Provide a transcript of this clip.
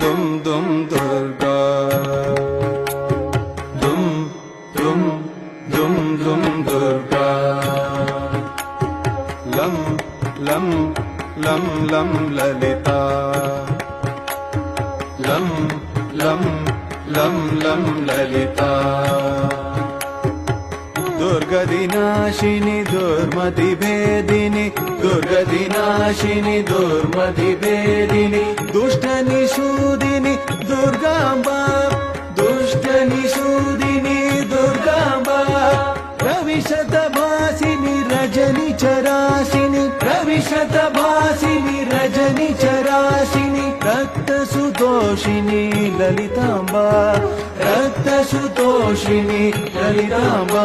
दुम दुम दुर्गा दुम दुम दुम दुम दुर्गा लं लं लं लं ललिता लं लं लं लं ललिता दुर्गदिनाशिनी दुर्मति भेदिनी दुर्गदिनाशिनी दुर्मति भेदिनी दुष्टनिषूदिनी दुर्गांबा दुष्टनिषूदिनी दुर्गांबा रविशतभासिनी रजनिचराशिनी रविशतभासिनी रजनिचराशिनी रक्तसुतोषिनी ललितांबा रक्तसुतोषिनी ललितांबा।